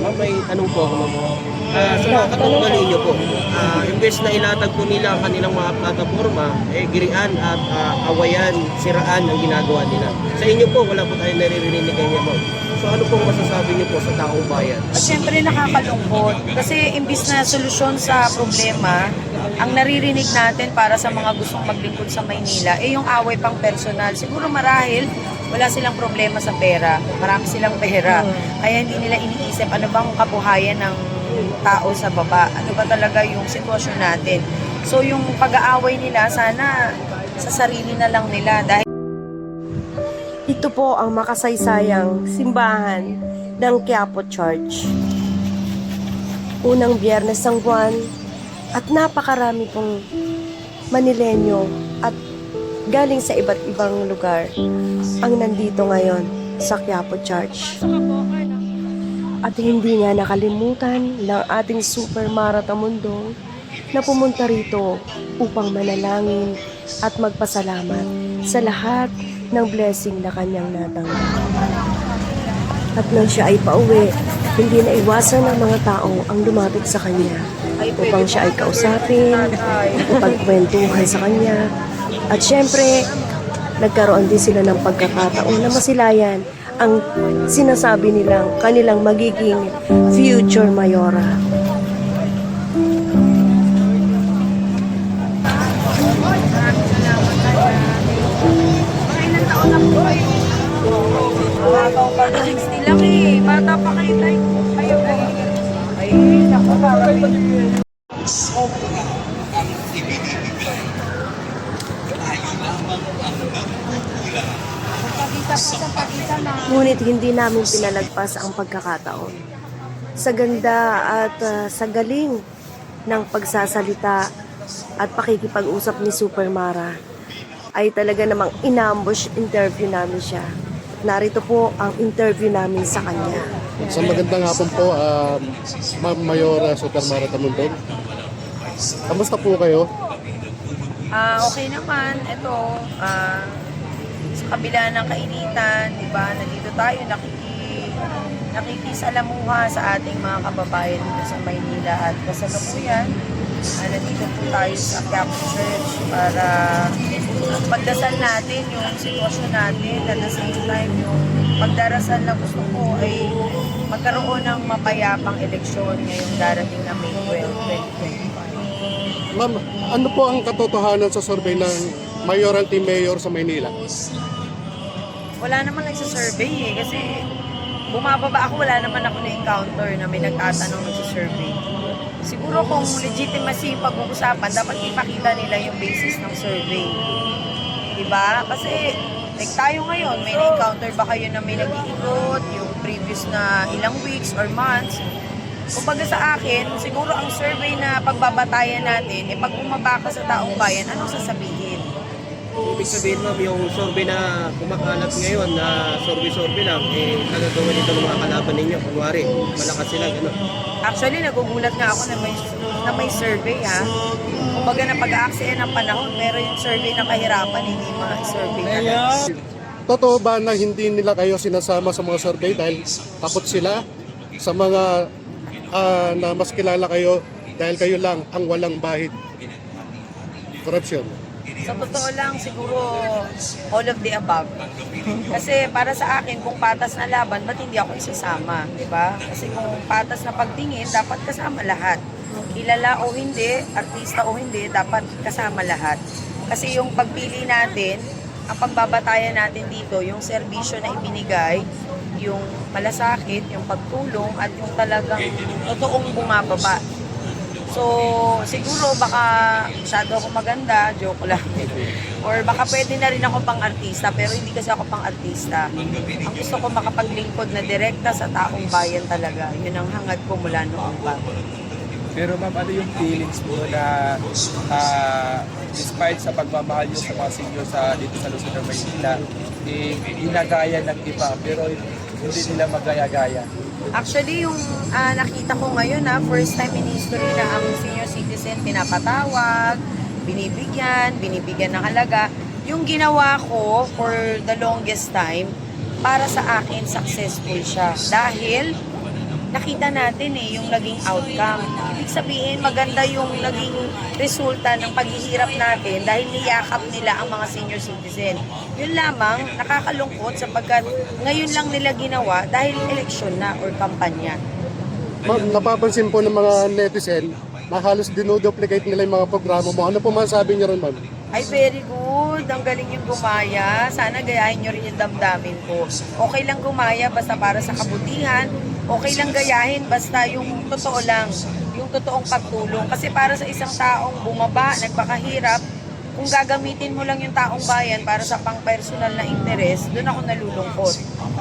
Ma'am, may tanong po ako, ma'am. Sa mga katunggali niyo po, imbes na ilatag po nila ang kanilang mga plataforma, girian at awayan, siraan ang ginagawa nila. Sa inyo po, wala po tayong naririnig kanya, ma'am. So ano pong masasabi niyo po sa taong bayan? At syempre nakakalungkot kasi imbis na solusyon sa problema, ang naririnig natin para sa mga gustong maglingkod sa Maynila, yung away pang personal. Siguro marahil wala silang problema sa pera, marami silang pera. Kaya hindi nila iniisip ano bang kabuhayan ng tao sa baba, ano ba talaga yung sitwasyon natin. So yung pag-aaway nila, sana sa sarili na lang nila dahil ito po ang makasaysayang simbahan ng Quiapo Church. Unang Biyernes ng buwan at napakarami pong Manilenyo at galing sa iba't ibang lugar ang nandito ngayon sa Quiapo Church. At hindi nga nakalimutan ng ating Super Maratamundong na pumunta rito upang manalangin at magpasalamat sa lahat ng blessing na kanyang natanggap. At nang siya ay pauwi, hindi na iwasan ng mga tao ang lumapit sa kanya upang siya ay kausapin, makapagkwentuhan sa kanya. At syempre, nagkaroon din sila ng pagkakataon na masilayan ang sinasabi nilang kanilang magiging future mayora. Bata pa 60 lang bata pa kayo tayo. Kayo po. Ay, naku, Ngunit hindi namin pinalagpas ang pagkakataon. Sa ganda at sa galing ng pagsasalita at pakikipag-usap ni Super Mara, ay talaga namang inambush interview namin siya. Narito po ang interview namin sa kanya. Sa magandang hapon po, Ma'am Mayora Super Mara Tamundong. Kamusta po kayo? Okay naman. Ito, sa kabila ng kainitan, di ba, nandito tayo, nakikisalamuha sa ating mga kababayan dito sa Maynila at kasalukuyan. Nandito po tayo sa Quiapo Church para pagdasal natin yung sitwasyon natin at the same time yung pagdarasal na gusto ko ay magkaroon ng mapayapang eleksyon ngayong darating na May 12, 2025. Ma'am, ano po ang katotohanan sa survey ng Mayoralty Mayor sa Maynila? Wala naman nagsasurvey kasi bumababa ako, wala naman ako na-encounter na may nagtatanong nagsasurvey. Siguro kung legitimacy yung pag-uusapan, dapat ipakita nila yung basis ng survey. Diba? Kasi like tayo ngayon, may na-encounter ba kayo na may nag-iikot yung previous na ilang weeks or months? Kumbaga sa akin, siguro ang survey na pagbabatayan natin, pag bumaba ka sa taong bayan, anong sasabihin? Ibig sabihin, ma'am, yung survey na kumakalat ngayon na survey lang, nagagawa nito ng mga kalaban ninyo. Kunwari, malakas sila, gano'n. Actually, nagugulat nga ako na may survey ha. Kumbaga na pag-aaksaya ng panahon, pero yung survey ng kahirapan, hindi mga survey talaga. Totoo ba na hindi nila kayo sinasama sa mga survey dahil takot sila sa mga na mas kilala kayo dahil kayo lang ang walang bahid? Corruption. Sa totoo lang, siguro all of the above. Kasi para sa akin, kung patas na laban, ba't hindi ako isasama? Diba? Kasi kung patas na pagtingin, dapat kasama lahat. Kilala o hindi, artista o hindi, dapat kasama lahat. Kasi yung pagpili natin, ang pagbabatayan natin dito, yung serbisyo na ibinigay, yung malasakit, yung pagtulong, at yung talagang totoong bumababa. So, siguro baka masyado ako maganda, joke lang. Or baka pwede na rin ako pang artista, pero hindi kasi ako pang artista. Ang gusto ko makapaglingkod na direkta sa taong bayan talaga. Yun ang hangad ko mula noong pa. Pero ma'am, ano yung feelings mo na despite sa pagmamahal nyo sa mga senior dito sa Luzon, Maynila, ginagaya ng iba, pero hindi nila magaya-gaya? Actually, yung nakita ko ngayon first time in history na ang senior citizen pinapatawag, binibigyan ng halaga. Yung ginawa ko for the longest time, para sa akin successful siya. Dahil nakita natin yung naging outcome. Ibig sabihin, maganda yung naging resulta ng paghihirap natin dahil niyakap nila ang mga senior citizen. Yun lamang, nakakalungkot sapagkat ngayon lang nila ginawa dahil eleksyon na or kampanya. Ma'am, napapansin po ng mga netizen na halos dinuduplicate nila yung mga programa mo. Ano po masasabi niyo ron, ma'am? Ay, very good. Ang galing yung gumaya. Sana gayahin nyo rin yung damdamin ko. Okay lang gumaya basta para sa kabutihan. Okay lang gayahin basta yung totoo lang. Yung totoong pagtulong. Kasi para sa isang taong bumaba, nagpakahirap, kung gagamitin mo lang yung taong bayan para sa pang-personal na interes, doon ako nalulungkot.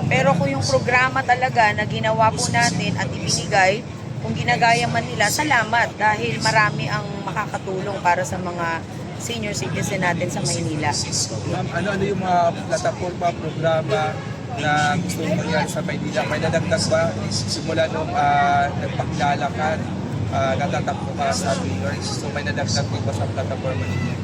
Pero kung yung programa talaga na ginawa po natin at ibinigay, kung ginagaya man nila, salamat dahil marami ang makakatulong para sa mga senior citizen natin sa Maynila. Ma'am, ano yung mga plataforma, programa na gusto mong mangyari sa Maynila? May nadagdag ba simula nung nagpakilala ka, natatakbo ka sa mayor? So may nadagdag ba sa plataforma ninyo?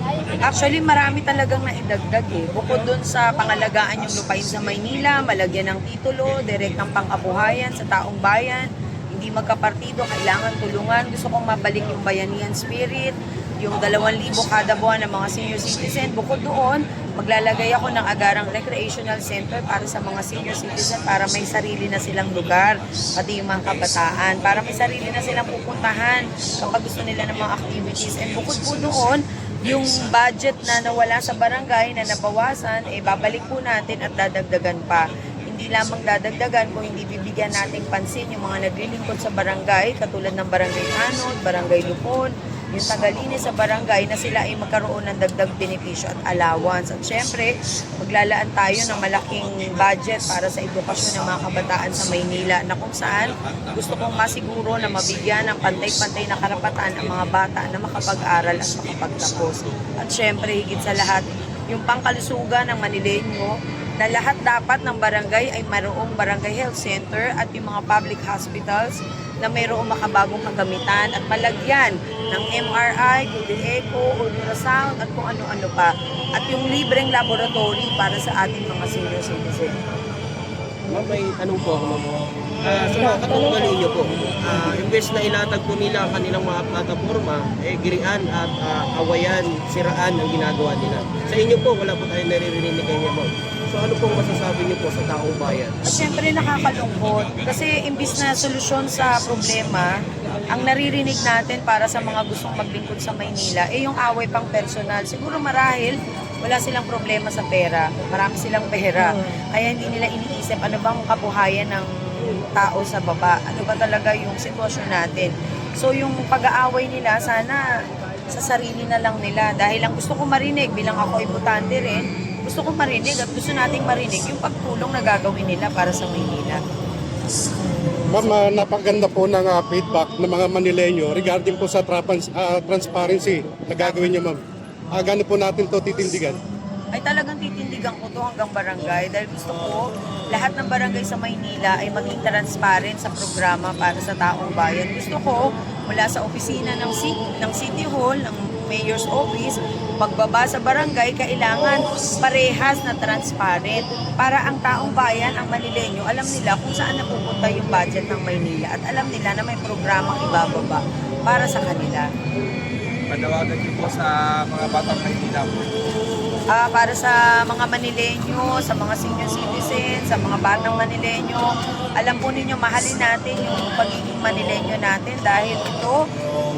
Actually, marami talagang naidagdag Bukod dun sa pangalagaan yung lupain sa Maynila, malagyan ng titulo, direct ng pang-kabuhayan sa taong bayan, hindi magkapartido, kailangan tulungan. Gusto kong mabalik yung bayanihan spirit, yung 2,000 kada buwan ng mga senior citizen. Bukod doon, maglalagay ako ng agarang recreational center para sa mga senior citizen para may sarili na silang lugar, pati yung mga kabataan, para may sarili na silang pupuntahan kapag gusto nila ng mga activities. And bukod po doon, yung budget na nawala sa barangay na nabawasan, babalik po natin at dadagdagan pa. Hindi lamang dadagdagan kung hindi bibigyan natin pansin yung mga naglilingkod sa barangay, katulad ng Barangay Anod, Barangay Lupon, yung tagalinis sa barangay na sila ay magkaroon ng dagdag benepisyo at allowance. At syempre, maglalaan tayo ng malaking budget para sa edukasyon ng mga kabataan sa Maynila na kung saan gusto kong masiguro na mabigyan ng pantay-pantay na karapatan ang mga bata na makapag-aral at makapagtapos. At syempre, higit sa lahat, yung pangkalusugan ng Manileño na lahat dapat ng barangay ay mayroong barangay health center at yung mga public hospitals na mayroong makabagong kagamitan at malagyan ng MRI, Google Echo, ultrasound at kung ano-ano pa. At yung libreng laboratory para sa ating mga senior citizen. Ma'am, may tanong po ako, ma'am. Sa mga katulungan ninyo po, imbes na ilatag po nila ang kanilang mga plataforma, girian at awayan, siraan ang ginagawa nila. Sa inyo po, wala po tayong naririnig na ganyan, ma'am. So ano pong masasabi niyo po sa taong bayan? At syempre nakakalungkot kasi imbis na solusyon sa problema, ang naririnig natin para sa mga gustong maglingkod sa Maynila yung away pang personal. Siguro marahil wala silang problema sa pera, marami silang pera, kaya hindi nila iniisip ano bang kabuhayan ng tao sa baba, ano ba talaga yung sitwasyon natin. So yung pag-aaway nila, sana sa sarili na lang nila, dahil ang gusto ko marinig bilang ako ay botante rin, gusto kong marinig at gusto nating marinig yung pagtulong na gagawin nila para sa Maynila. Ma'am, napaganda po ng feedback ng mga Manileño regarding po sa transparency na gagawin niyo, ma'am. Gano'n po natin to titindigan? Ay talagang titindigan ko to hanggang barangay dahil gusto ko lahat ng barangay sa Maynila ay maging transparent sa programa para sa taong bayan. Gusto ko mula sa opisina ng City Hall, ng Mayor's Office, pagbaba sa barangay, kailangan parehas na transparent para ang taong bayan, ang Manileño, alam nila kung saan napupunta yung budget ng Maynila at alam nila na may programang ibababa para sa kanila. Panawagan niyo po sa mga batang Maynila po. Para sa mga Manileño, sa mga senior citizen, sa mga batang Manileño, alam po ninyo, mahalin natin yung pagiging Manileño natin dahil ito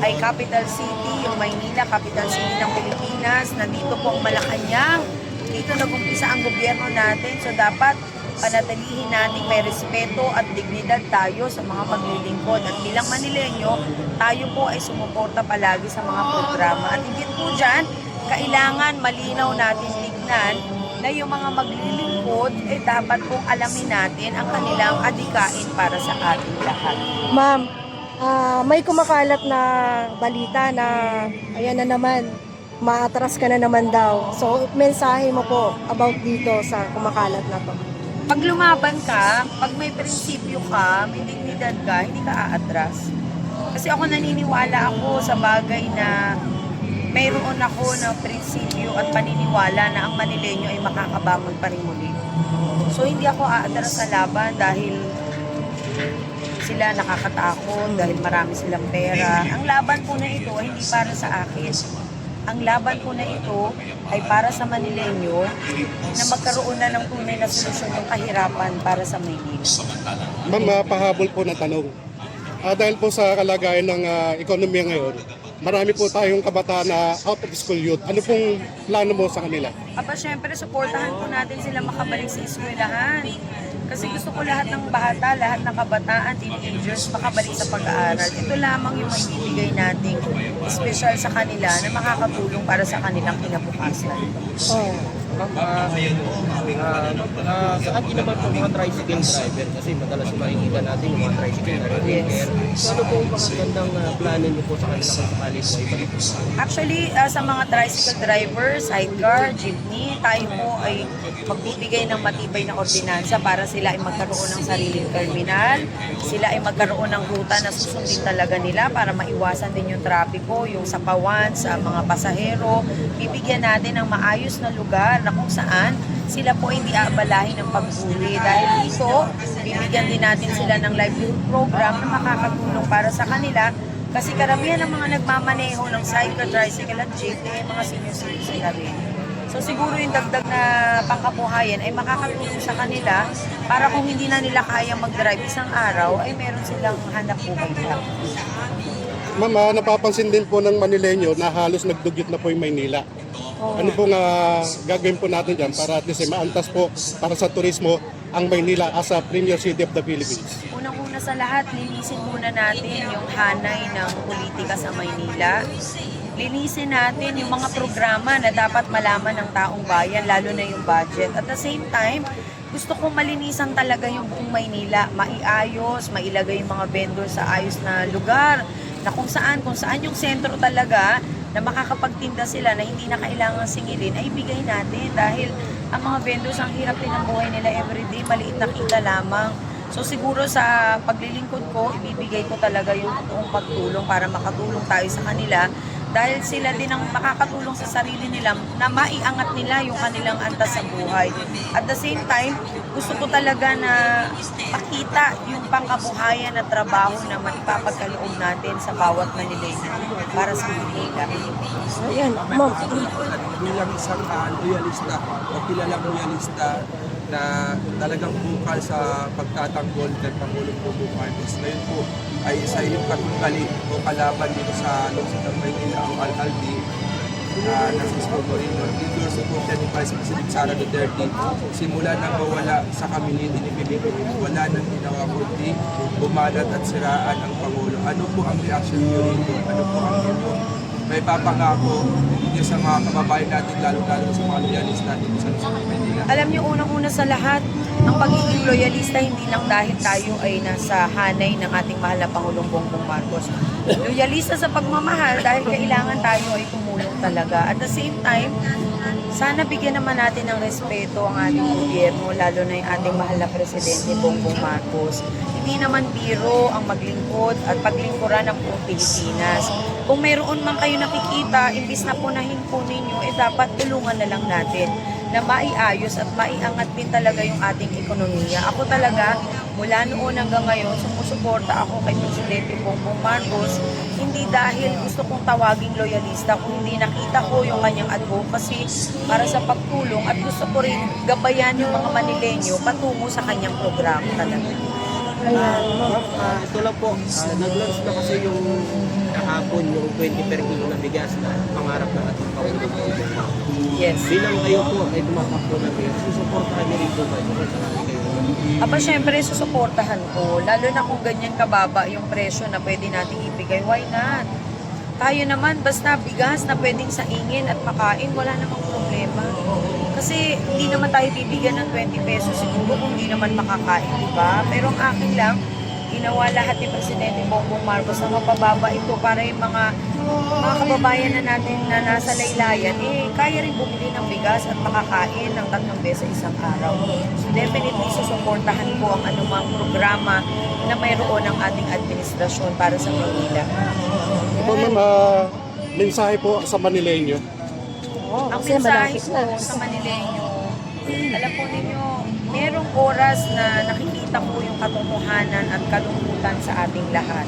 ay capital city, yung Maynila, capital city ng Pilipinas. Nandito po ang Malacanang, dito nag-umpisa ang gobyerno natin, so dapat panatilihin natin may respeto at dignidad tayo sa mga maglilingkod. At bilang Manileño, tayo po ay sumuporta palagi sa mga programa. At higit po dyan, kailangan malinaw natin tignan na yung mga maglilingkod, dapat pong alamin natin ang kanilang adikain para sa ating lahat. Ma'am, may kumakalat na balita na ayan na naman, maatras ka na naman daw. So, mensahe mo po about dito sa kumakalat na to. Pag lumaban ka, pag may prinsipyo ka, may dignidad ka, hindi ka aatras. Kasi ako naniniwala ako sa bagay na mayroon ako ng prinsipyo at paniniwala na ang Manileño ay makakabangon pa rin muli. So hindi ako aatras sa laban dahil sila nakakatakot dahil marami silang pera. Ang laban po na ito ay hindi para sa akin. Ang laban po na ito ay para sa Manileño na magkaroon na ng tunay na solusyon ng kahirapan para sa Maynila. Ma'am, pahabol po na tanong. Dahil po sa kalagayan ng ekonomiya ngayon, marami po tayong kabataan na out of school youth. Ano pong plano mo sa kanila? Aba, syempre, supportahan po natin sila makabalik sa eskwelahan. Kasi gusto ko lahat ng bata, lahat ng kabataan, teenagers, makabalik sa pag-aaral. Ito lamang yung maibibigay nating special sa kanila na makakatulong para sa kanilang kinabukasan. Oh. Ma'am, sa akin naman po mga tricycle driver kasi madalas makikita natin yung mga tricycle na repair. So ano po ang magandang plano niyo po sa kanila kung sakali po ibalik? Actually, sa mga tricycle drivers, sidecar, jeepney, tayo po ay magbibigay ng matibay na ordinansa para sila ay magkaroon ng sariling terminal, sila ay magkaroon ng ruta na susundin talaga nila para maiwasan din yung trapiko, yung sapawan sa mga pasahero. Bibigyan natin ng maayos na lugar na kung saan sila po hindi aabalahin ng paghuli. Dahil dito, bibigyan din natin sila ng livelihood program na makakatulong para sa kanila kasi karamihan ng mga nagmamaneho ng cycle, tricycle at jeep ay mga senior citizen na rin. So siguro yung dagdag na pangkabuhayan ay makakatulong sa kanila para kung hindi na nila kaya mag-drive isang araw ay meron silang hanap buhay lang. Ma'am, napapansin din po ng Manileño na halos nagdugyot na po yung Maynila. Ano pong gagawin po natin dyan para at least maantas po para sa turismo ang Maynila as a premier city of the Philippines? Unang-una sa lahat, linisin muna natin yung hanay ng politika sa Maynila. Linisin natin yung mga programa na dapat malaman ng taong bayan, lalo na yung budget. At the same time, gusto kong malinisan talaga yung buong Maynila, maiayos, mailagay yung mga vendor sa ayos na lugar, na kung saan yung sentro talaga na makakapagtinda sila na hindi na kailangan singilin, ay ibigay natin dahil ang mga vendors ang hirap din ang buhay nila everyday, maliit na kita lamang. So siguro sa paglilingkod ko, ibibigay ko talaga yung buong pagtulong para makatulong tayo sa kanila dahil sila din ang makakatulong sa sarili nila na maiangat nila yung kanilang antas sa buhay. At the same time, gusto ko talaga na pakita yung pangkabuhayan at trabaho na maipapagkaloob natin sa bawat Manileño para sa Manila. Ayan, ma'am. Bilang isang loyalista o kilalang loyalista na talagang bukal sa pagtatanggol ng Pangulong Bongbong Marcos. Ngayon po ay sa iyong katunggali o kalaban dito sa lungsod ng Maynila o Al-Albi na si Isko Moreno. Endorse po ni Vice President Sara Duterte. Simula nang mawala sa kamiliti ni Pilipinas, wala nang ginawa kundi bumalat at siraan ang Pangulo. Ano po ang reaction niyo rito? Ano po ang inyong may papangako sa mga kababayan natin, lalo-lalo sa mga loyalista dito sa lungsod ng Maynila? Alam niyo, unang-una sa lahat, ang pagiging loyalista hindi lang dahil tayo ay nasa hanay ng ating mahal na Pangulong Bongbong Marcos. Loyalista sa pagmamahal dahil kailangan tayo ay tumulong talaga. At the same time, sana bigyan naman natin ng respeto ang ating gobyerno, lalo na yung ating mahal na Presidente Bongbong Marcos. Hindi naman biro ang maglingkod at paglingkuran ng buong Pilipinas. Kung mayroon man kayo nakikita, imbis na punahin po ninyo, dapat tulungan na lang natin na maiayos at maiangat din talaga yung ating ekonomiya. Ako talaga, mula noon hanggang ngayon, sumusuporta ako kay Presidente Bongbong Marcos, hindi dahil gusto kong tawaging loyalista, kung hindi nakita ko yung kanyang advocacy para sa pagtulong at gusto ko rin gabayan yung mga Manileño patungo sa kanyang programa talaga. Ito lang po, nag-launch na kasi yung kahapon yung 20 per kilo na bigas na pangarap ng ating Pangulong Bongbong Marcos. Yes. Bilang kayo po ay tumatakbo na kayo, susuportahan niyo rin po ba yung kayo? Aba, syempre, susuportahan ko. Lalo na kung ganyan kababa yung presyo na pwede nating ibigay, why not? Tayo naman, basta bigas na pwedeng saingin at makain, wala namang problema. Kasi hindi naman tayo bibigyan ng 20 pesos siguro kung hindi naman makakain, di ba? Pero ang akin lang, ginawa lahat ni Presidente Bongbong Marcos na mapababa ito para yung mga kababayan na natin na nasa laylayan, kaya rin bumili ng bigas at makakain ng 3 beses isang araw. So definitely susuportahan ko ang anumang programa na mayroon ng ating administrasyon para sa Manila. Po ma'am, mensahe po sa Manileño. Ang mensahe ko sa Manileño, alam po ninyo, merong oras na nakikita ko yung katotohanan at kalungkutan sa ating lahat.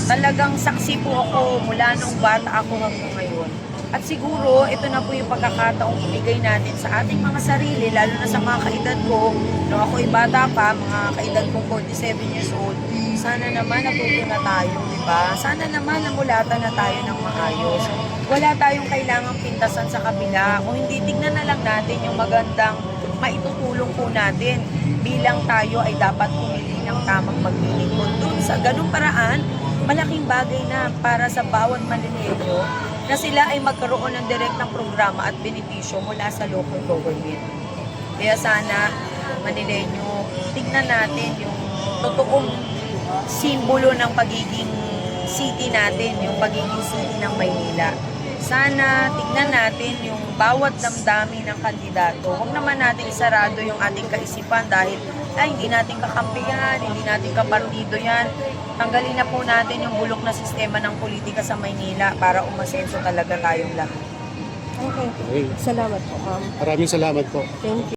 Talagang saksi po ako mula nung bata ako hanggang ngayon. At siguro, ito na po yung pagkakataong ibigay natin sa ating mga sarili, lalo na sa mga kaedad ko. Nung ako'y bata pa, mga kaedad kong 47 years old, sana naman natuto na tayo, di ba? Sana naman namulatan na tayo ng maayos. Wala tayong kailangang pintasan sa kabila. Kung hindi, tignan na lang natin yung magandang maitutulong po natin. Bilang tayo ay dapat pumili ng tamang maglilingkod. Doon sa ganung paraan, malaking bagay na para sa bawat Manileño na sila ay magkaroon ng direktang programa at benepisyo mula sa local government. Kaya sana, Manileño, tignan natin yung totoong simbolo ng pagiging city natin, yung pagiging city ng Maynila. Sana tignan natin yung bawat damdamin ng kandidato. Huwag naman natin isarado yung ating kaisipan dahil hindi natin kakampi yan, hindi natin kapartido yan. Tanggalin na po natin yung bulok na sistema ng politika sa Maynila para umasenso talaga tayong lahat. Okay. Salamat po, ma'am. Maraming salamat po. Thank you.